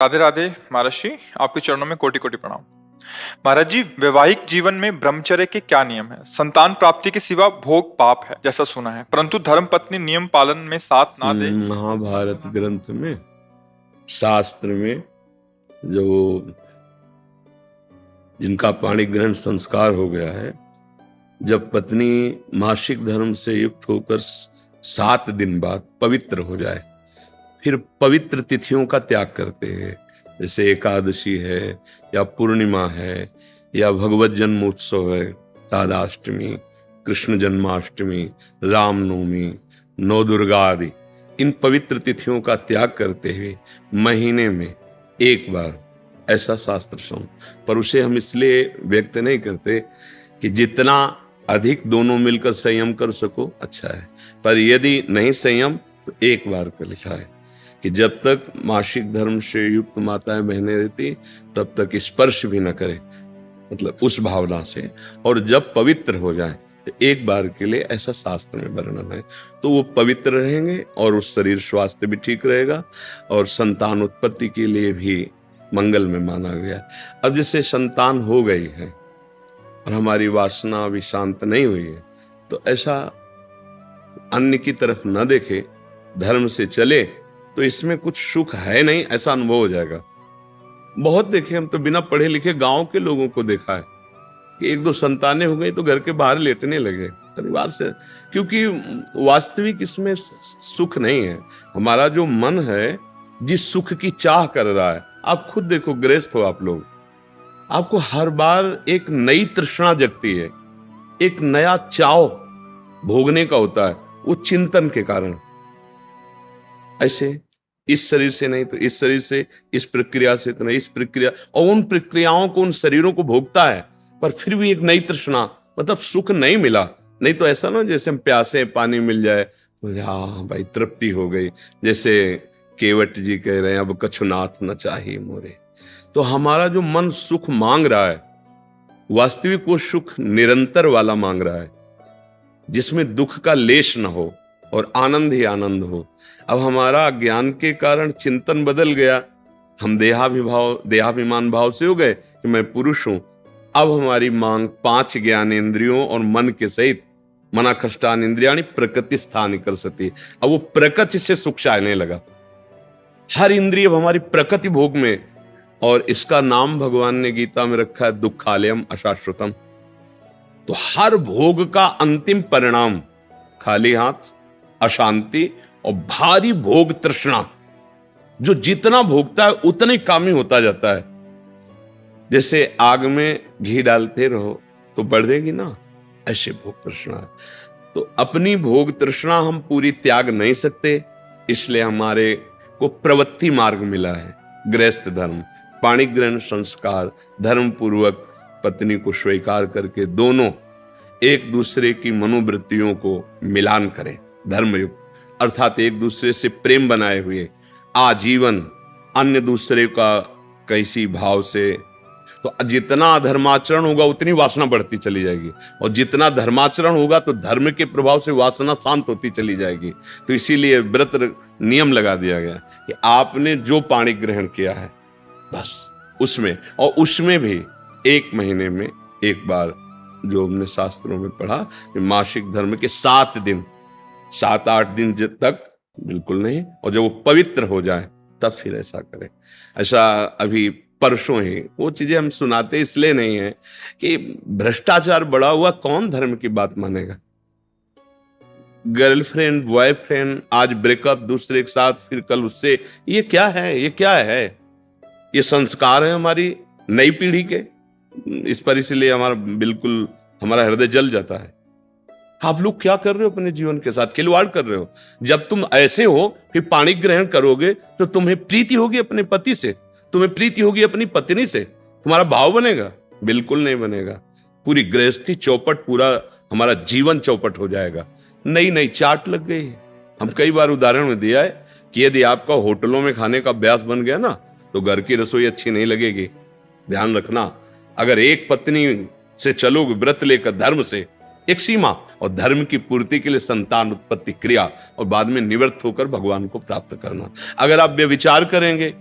राधे राधे महाराज जी, आपके चरणों में कोटि कोटि प्रणाम। महाराज जी, वैवाहिक जीवन में ब्रह्मचर्य के क्या नियम है? संतान प्राप्ति के सिवा भोग पाप है जैसा सुना है, परंतु धर्म पत्नी नियम पालन में साथ ना दे। महाभारत ग्रंथ में, शास्त्र में जो जिनका पाणी ग्रहण संस्कार हो गया है, जब पत्नी मासिक धर्म से युक्त होकर 7 दिन बाद पवित्र हो जाए, फिर पवित्र तिथियों का त्याग करते हैं, जैसे एकादशी है या पूर्णिमा है या भगवत जन्मोत्सव है, राधाष्टमी, कृष्ण जन्माष्टमी, रामनवमी, नवदुर्गा आदि, इन पवित्र तिथियों का त्याग करते हुए महीने में एक बार, ऐसा शास्त्र सम। पर उसे हम इसलिए व्यक्त नहीं करते कि जितना अधिक दोनों मिलकर संयम कर सको अच्छा है, पर यदि नहीं संयम तो एक बार का लिखा है कि जब तक मासिक धर्म से युक्त माताएं बहनें रहती तब तक स्पर्श भी न करे, मतलब उस भावना से, और जब पवित्र हो जाए तो एक बार के लिए, ऐसा शास्त्र में वर्णन है, तो वो पवित्र रहेंगे और उस शरीर स्वास्थ्य भी ठीक रहेगा और संतान उत्पत्ति के लिए भी मंगल में माना गया। अब जैसे संतान हो गई है और हमारी वासना अभी शांत नहीं हुई है, तो ऐसा अन्य की तरफ न देखे, धर्म से चले, तो इसमें कुछ सुख है नहीं, ऐसा अनुभव हो जाएगा। बहुत देखे, हम तो बिना पढ़े लिखे गांव के लोगों को देखा है कि 1-2 संतानें हो गई तो घर के बाहर लेटने लगे परिवार से, क्योंकि वास्तविक इसमें सुख नहीं है। हमारा जो मन है जिस सुख की चाह कर रहा है, आप खुद देखो, गृहस्थ हो आप लोग, आपको हर बार एक नई तृष्णा जगती है, एक नया चाव भोगने का होता है, वो चिंतन के कारण। ऐसे इस शरीर से नहीं तो इस शरीर से, इस प्रक्रिया से तो नहीं इस प्रक्रिया, और उन प्रक्रियाओं को, उन शरीरों को भोगता है, पर फिर भी एक नई तृष्णा, मतलब सुख नहीं मिला। नहीं तो ऐसा ना जैसे हम प्यासे, पानी मिल जाए तो हाँ भाई तृप्ति हो गई, जैसे केवट जी कह रहे हैं, अब कछुनाथ न चाहिए मोरे। तो हमारा जो मन सुख मांग रहा है, वास्तविक वो सुख निरंतर वाला मांग रहा है, जिसमें दुख का लेश न हो और आनंद ही आनंद हो। अब हमारा ज्ञान के कारण चिंतन बदल गया, हम देहाभिमान भाव से हो गए कि मैं पुरुष हूं। अब हमारी मांग 5 ज्ञानेंद्रियों और मन के सहित, मना कष्टान इंद्रियाणि प्रकृति स्थान कर सती, अब वो प्रकृति से सुख चाहने लगा। हर इंद्रिय हमारी प्रकृति भोग में, और इसका नाम भगवान ने गीता में रखा है दुखालयम अशाश्वतम। तो हर भोग का अंतिम परिणाम खाली हाथ, अशांति और भारी भोग तृष्णा। जो जितना भोगता है उतना ही कामी होता जाता है। जैसे आग में घी डालते रहो तो बढ़ेगी ना, ऐसे भोग तृष्णा है। तो अपनी भोग तृष्णा हम पूरी त्याग नहीं सकते, इसलिए हमारे को प्रवृत्ति मार्ग मिला है, गृहस्थ धर्म, पाणी ग्रहण संस्कार, धर्म पूर्वक पत्नी को स्वीकार करके दोनों एक दूसरे की मनोवृत्तियों को मिलान करें, धर्मयुक्त, अर्थात एक दूसरे से प्रेम बनाए हुए आजीवन, अन्य दूसरे का कैसी भाव से। तो जितना अधर्माचरण होगा उतनी वासना बढ़ती चली जाएगी, और जितना धर्माचरण होगा तो धर्म के प्रभाव से वासना शांत होती चली जाएगी। तो इसीलिए व्रत नियम लगा दिया गया कि आपने जो पाणी ग्रहण किया है बस उसमें, और उसमें भी 1 महीने में एक बार, जो हमने शास्त्रों में पढ़ा कि मासिक धर्म के 7 दिन, 7-8 दिन तक बिल्कुल नहीं, और जब वो पवित्र हो जाए तब फिर ऐसा करें। ऐसा अभी परसों ही वो चीजें हम सुनाते इसलिए नहीं है कि भ्रष्टाचार बढ़ा हुआ, कौन धर्म की बात मानेगा। गर्लफ्रेंड, बॉयफ्रेंड, आज ब्रेकअप, दूसरे के साथ, फिर कल उससे, ये क्या है? ये क्या है? ये संस्कार है हमारी नई पीढ़ी के। इस पर इसलिए बिल्कुल हमारा हृदय जल जाता है। आप लोग क्या कर रहे हो अपने जीवन के साथ? खिलवाड़ कर रहे हो। जब तुम ऐसे हो फिर पाणी ग्रहण करोगे तो तुम्हें प्रीति होगी अपने पति से, तुम्हें प्रीति होगी अपनी पत्नी से, तुम्हारा भाव बनेगा? बिल्कुल नहीं बनेगा। पूरी गृहस्थी चौपट, पूरा हमारा जीवन चौपट हो जाएगा। नई नई चाट लग गई। हम कई बार उदाहरण में दिया है कि यदि आपका होटलों में खाने का अभ्यास बन गया ना, तो घर की रसोई अच्छी नहीं लगेगी। ध्यान रखना, अगर एक पत्नी से चलोगे व्रत लेकर, धर्म से, एक सीमा, और धर्म की पूर्ति के लिए संतान उत्पत्ति क्रिया, और बाद में निवृत्त होकर भगवान को प्राप्त करना। अगर आप व्यभिचार करेंगे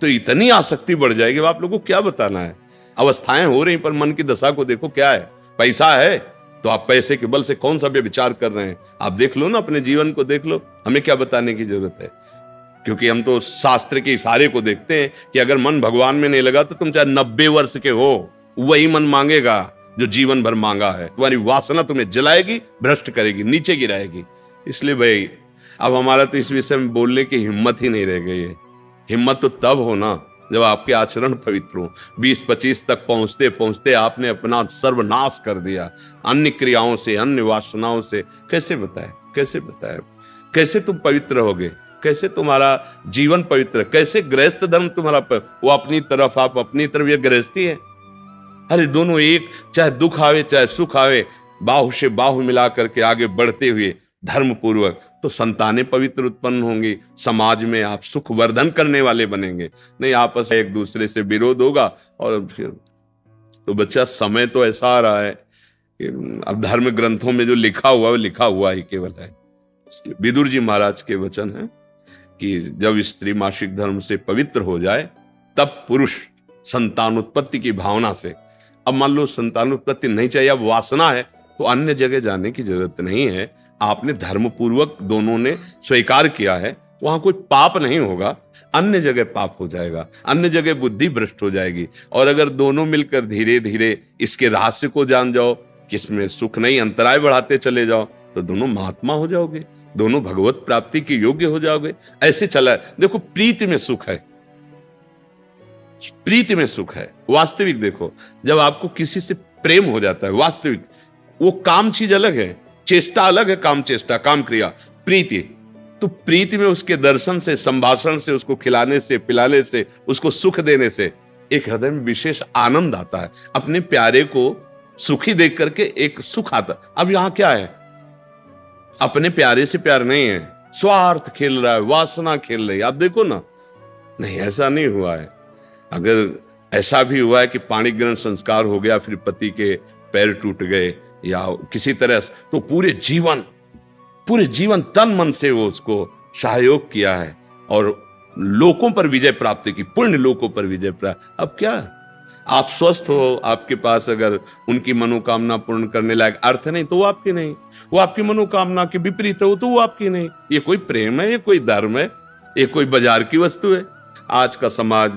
तो इतनी आसक्ति बढ़ जाएगी, आप लोगों को क्या बताना है। अवस्थाएं हो रही, पर मन की दशा को देखो क्या है। पैसा है तो आप पैसे के बल से कौन सा व्यभिचार कर रहे हैं, आप देख लो ना, अपने जीवन को देख लो। हमें क्या बताने की जरूरत है, क्योंकि हम तो शास्त्र के इशारे को देखते हैं कि अगर मन भगवान में नहीं लगा तो तुम चाहे 90 वर्ष के हो, वही मन मांगेगा जो जीवन भर मांगा है। तुम्हारी वासना तुम्हें जलाएगी, भ्रष्ट करेगी, नीचे गिराएगी। इसलिए भाई अब हमारा तो इस विषय में बोलने की हिम्मत ही नहीं रह गई है। हिम्मत तो तब हो ना जब आपके आचरण पवित्र हो। 20-25 तक पहुंचते पहुंचते आपने अपना सर्वनाश कर दिया अन्य क्रियाओं से, अन्य वासनाओं से। कैसे बताए, कैसे बताए, कैसे तुम पवित्र होगे, कैसे तुम्हारा जीवन पवित्र, कैसे गृहस्थ धर्म तुम्हारा वो अपनी तरफ, आप अपनी तरफ, ये गृहस्थी है। अरे दोनों एक, चाहे दुख आवे चाहे सुख आवे, बाहु से बाहु मिला करके आगे बढ़ते हुए धर्म पूर्वक, तो संतानें पवित्र उत्पन्न होंगी, समाज में आप सुख वर्धन करने वाले बनेंगे। नहीं आपस में एक दूसरे से विरोध होगा और फिर तो बच्चा समय तो ऐसा आ रहा है कि अब धर्म ग्रंथों में जो लिखा हुआ है लिखा हुआ ही केवल है। विदुर जी महाराज के वचन है कि जब स्त्री मासिक धर्म से पवित्र हो जाए तब पुरुष संतान उत्पत्ति की भावना से, अब मान लो संतान उत्पत्ति नहीं चाहिए, अब वासना है, तो अन्य जगह जाने की जरूरत नहीं है। आपने धर्म पूर्वक दोनों ने स्वीकार किया है, वहां कोई पाप नहीं होगा। अन्य जगह पाप हो जाएगा, अन्य जगह बुद्धि भ्रष्ट हो जाएगी। और अगर दोनों मिलकर धीरे धीरे इसके रहस्य को जान जाओ, किसमें सुख नहीं, अंतराय बढ़ाते चले जाओ, तो दोनों महात्मा हो जाओगे, दोनों भगवत प्राप्ति के योग्य हो जाओगे। ऐसे चला। देखो प्रीति में सुख है, प्रीति में सुख है। वास्तविक देखो, जब आपको किसी से प्रेम हो जाता है वास्तविक, वो काम चीज अलग है, चेष्टा अलग है, काम चेष्टा, काम क्रिया, प्रीति। तो प्रीति में उसके दर्शन से, संभाषण से, उसको खिलाने से, पिलाने से, उसको सुख देने से एक हृदय में विशेष आनंद आता है। अपने प्यारे को सुखी देख करके एक सुख आता। अब यहां क्या है, अपने प्यारे से प्यार नहीं है, स्वार्थ खेल रहा है, वासना खेल रही है। आप देखो ना, नहीं ऐसा नहीं हुआ है। अगर ऐसा भी हुआ है कि पाणी ग्रहण संस्कार हो गया, फिर पति के पैर टूट गए या किसी तरह, तो पूरे जीवन तन मन से वो उसको सहयोग किया है और लोकों पर विजय प्राप्त की, पुण्य लोकों पर विजय प्राप्त। अब क्या, आप स्वस्थ हो, आपके पास अगर उनकी मनोकामना पूर्ण करने लायक अर्थ नहीं तो वो आपकी नहीं, वो आपकी मनोकामना के विपरीत हो तो वो आपकी नहीं। ये कोई प्रेम है, ये कोई धर्म है, ये कोई बाजार की वस्तु है। आज का समाज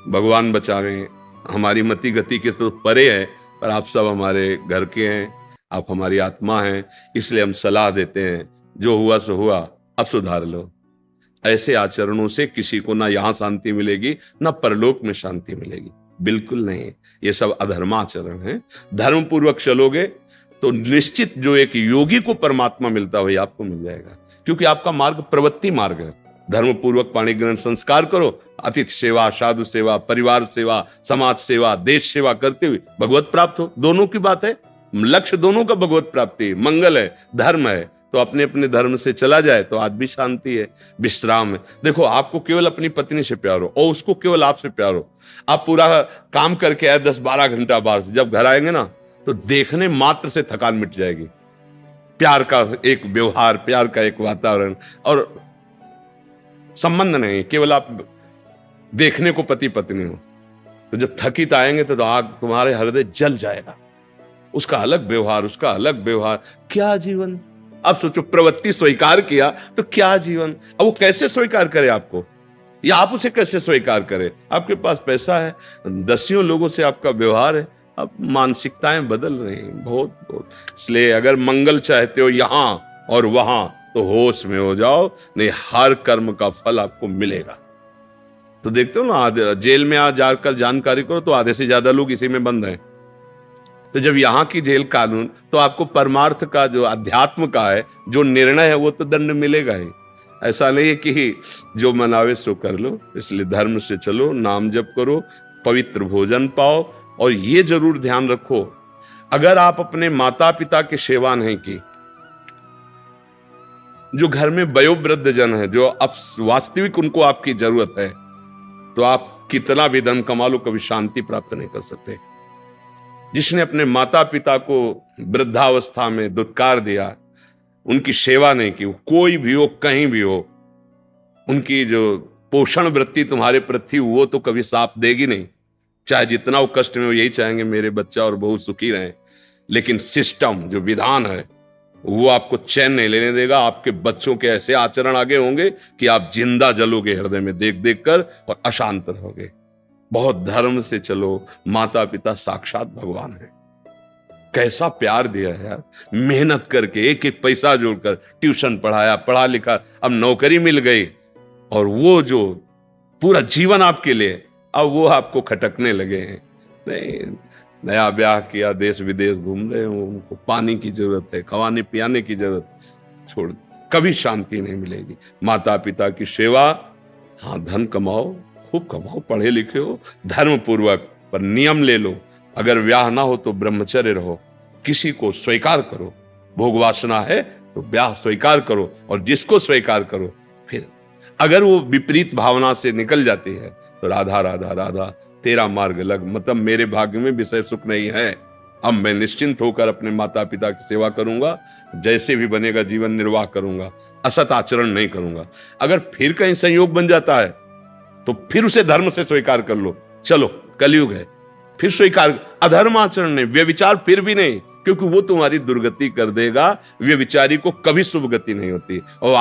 भगवान बचावे, हमारी मति गति के तो परे है, पर आप सब हमारे घर के हैं, आप हमारी आत्मा हैं, इसलिए हम सलाह देते हैं, जो हुआ सो हुआ, अब सुधार लो। ऐसे आचरणों से किसी को ना यहां शांति मिलेगी ना परलोक में शांति मिलेगी, बिल्कुल नहीं। ये सब अधर्माचरण है। धर्म पूर्वक चलोगे तो निश्चित जो एक योगी को परमात्मा मिलता है वही आपको मिल जाएगा, क्योंकि आपका मार्ग प्रवृत्ति मार्ग है। धर्म पूर्वक पाणी ग्रहण संस्कार करो, अतिथि सेवा, साधु सेवा, परिवार सेवा, समाज सेवा, देश सेवा करते हुए भगवत प्राप्त हो। दोनों की बात है, लक्ष्य दोनों का भगवत प्राप्ति, मंगल है, धर्म है। तो अपने अपने धर्म से चला जाए तो आज भी शांति है, विश्राम है। देखो आपको केवल अपनी पत्नी से प्यार हो और उसको केवल आपसे प्यार हो, आप पूरा काम करके आए 10-12 घंटा बाहर से, जब घर आएंगे ना तो देखने मात्र से थकान मिट जाएगी। प्यार का एक व्यवहार, प्यार का एक वातावरण और संबंध नहीं, केवल आप देखने को पति पत्नी हो। तो जब थकित आएंगे तो आग तुम्हारे हृदय जल जाएगा। उसका अलग व्यवहार, उसका अलग व्यवहार, क्या जीवन। अब सोचो, प्रवृत्ति स्वीकार किया तो क्या जीवन। अब वो कैसे स्वीकार करे आपको, या आप उसे कैसे स्वीकार करे। आपके पास पैसा है, दसियों लोगों से आपका व्यवहार है, अब मानसिकताएं बदल रही हैं बहुत बहुत। इसलिए अगर मंगल चाहते हो यहां और वहां तो होश में हो जाओ, नहीं हर कर्म का फल आपको मिलेगा। तो देखते हो ना, जेल में आ जाकर जानकारी करो तो आधे से ज्यादा लोग इसी में बंद हैं। तो जब यहाँ की जेल कानून, तो आपको परमार्थ का जो अध्यात्म का है जो निर्णय है वो तो दंड मिलेगा ही। ऐसा नहीं है कि जो मनावे सो कर लो। इसलिए धर्म से चलो, नाम जप करो, पवित्र भोजन पाओ। और ये जरूर ध्यान रखो, अगर आप अपने माता पिता की सेवा नहीं की, जो घर में वयोवृद्ध जन है, जो अब वास्तविक उनको आपकी जरूरत है, तो आप कितना भी धन कमा लो कभी शांति प्राप्त नहीं कर सकते। जिसने अपने माता पिता को वृद्धावस्था में दुत्कार दिया, उनकी सेवा नहीं की, कोई भी हो, कहीं भी हो, उनकी जो पोषण वृत्ति तुम्हारे प्रति वो तो कभी साथ देगी नहीं। चाहे जितना वो कष्ट में, वो यही चाहेंगे मेरे बच्चा और बहू सुखी रहें, लेकिन सिस्टम जो विधान है वो आपको चैन नहीं लेने देगा। आपके बच्चों के ऐसे आचरण आगे होंगे कि आप जिंदा जलोगे हृदय में देख देख कर और अशांत रहोगे। बहुत धर्म से चलो, माता पिता साक्षात भगवान है। कैसा प्यार दिया है यार, मेहनत करके एक एक पैसा जोड़कर ट्यूशन पढ़ाया, पढ़ा लिखा, अब नौकरी मिल गई, और वो जो पूरा जीवन आपके लिए, अब वो आपको खटकने लगे हैं। नहीं, नया ब्याह किया, देश विदेश घूम रहे हो, उनको पानी की जरूरत है, खवाने पियाने की जरूरत, छोड़, कभी शांति नहीं मिलेगी। माता पिता की सेवा, हाँ धन कमाओ, खूब कमाओ, पढ़े लिखे हो धर्म पूर्वक, पर नियम ले लो। अगर ब्याह ना हो तो ब्रह्मचर्य रहो, किसी को स्वीकार करो। भोग वासना है तो ब्याह स्वीकार करो, और जिसको स्वीकार करो, फिर अगर वो विपरीत भावना से निकल जाती है तो राधा राधा राधा तेरा मार्ग लग, मतलब मेरे भाग्य में विषय सुख नहीं है, अब मैं निश्चिंत होकर अपने माता पिता की सेवा करूंगा, जैसे भी बनेगा जीवन निर्वाह करूंगा, असत आचरण नहीं करूंगा। अगर फिर कहीं संयोग बन जाता है तो फिर उसे धर्म से स्वीकार कर लो। चलो कलयुग है, फिर स्वीकार, अधर्म आचरण नहीं, व्यभिचार फिर भी नहीं, क्योंकि वो तुम्हारी दुर्गति कर देगा। व्यभिचारी को कभी शुभ गति नहीं होती। और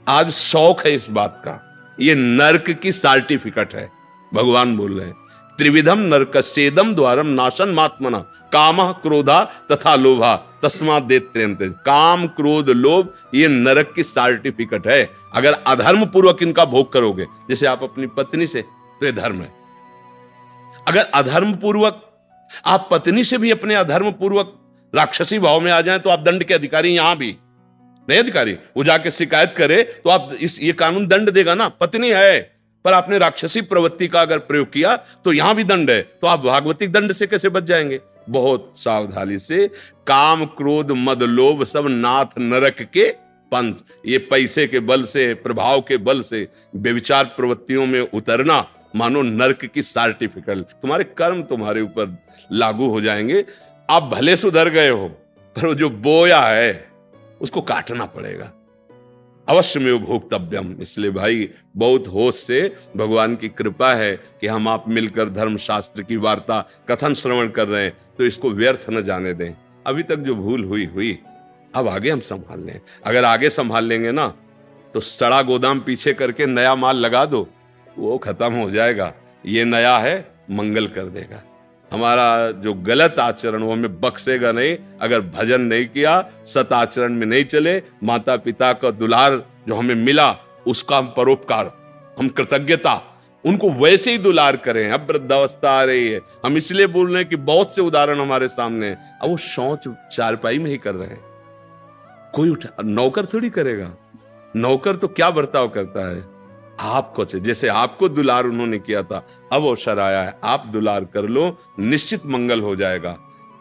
आज शौक है इस बात का, ये नरक की सर्टिफिकेट है। भगवान बोल रहे हैं, त्रिविधम नरकस्येदम द्वारम नाशन मात्मना कामः क्रोधा तथा लोभा तस्मात् देत्यन्ते। काम क्रोध लोभ ये नरक की सर्टिफिकेट है। अगर अधर्म पूर्वक इनका भोग करोगे, जैसे आप अपनी पत्नी से, तो ये धर्म है। अगर अधर्म पूर्वक आप पत्नी से भी अपने अधर्म पूर्वक राक्षसी भाव में आ जाएं तो आप दंड के अधिकारी, यहां भी नहीं अधिकारी, वो जाके शिकायत करे तो आप ये कानून दंड देगा ना। पत्नी है पर आपने राक्षसी प्रवृत्ति का अगर प्रयोग किया तो यहां भी दंड है, तो आप भागवतिक दंड से कैसे बच जाएंगे? बहुत सावधानी से। काम क्रोध मद लोभ सब नाथ नरक के पंथ, ये पैसे के बल से, प्रभाव के बल से व्यभिचार प्रवृत्तियों में उतरना मानो नरक की सर्टिफिकेट। तुम्हारे कर्म तुम्हारे ऊपर लागू हो जाएंगे। आप भले सुधर गए हो, पर वो जो बोया है उसको काटना पड़ेगा। अवश्य में भोक्तव्यम। इसलिए भाई बहुत होश से, भगवान की कृपा है कि हम आप मिलकर धर्म शास्त्र की वार्ता कथन श्रवण कर रहे हैं, तो इसको व्यर्थ न जाने दें। अभी तक जो भूल हुई, अब आगे हम संभाल लें। अगर आगे संभाल लेंगे ना तो सड़ा गोदाम पीछे करके नया माल लगा दो, वो खत्म हो जाएगा। ये नया है, मंगल कर देगा। हमारा जो गलत आचरण वो हमें बख्शेगा नहीं। अगर भजन नहीं किया, सत आचरण में नहीं चले, माता पिता का दुलार जो हमें मिला उसका हम परोपकार, हम कृतज्ञता, उनको वैसे ही दुलार करें। अब वृद्धावस्था आ रही है, हम इसलिए बोल रहे हैं कि बहुत से उदाहरण हमारे सामने हैं। अब वो शौच चारपाई में ही कर रहे हैं, कोई उठा, नौकर थोड़ी करेगा। नौकर तो क्या बर्ताव करता है, आपको, जैसे आपको दुलार उन्होंने किया था, अब अवसर आया है, आप दुलार कर लो, निश्चित मंगल हो जाएगा।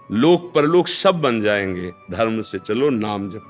लोक परलोक सब बन जाएंगे। धर्म से चलो, नाम जप।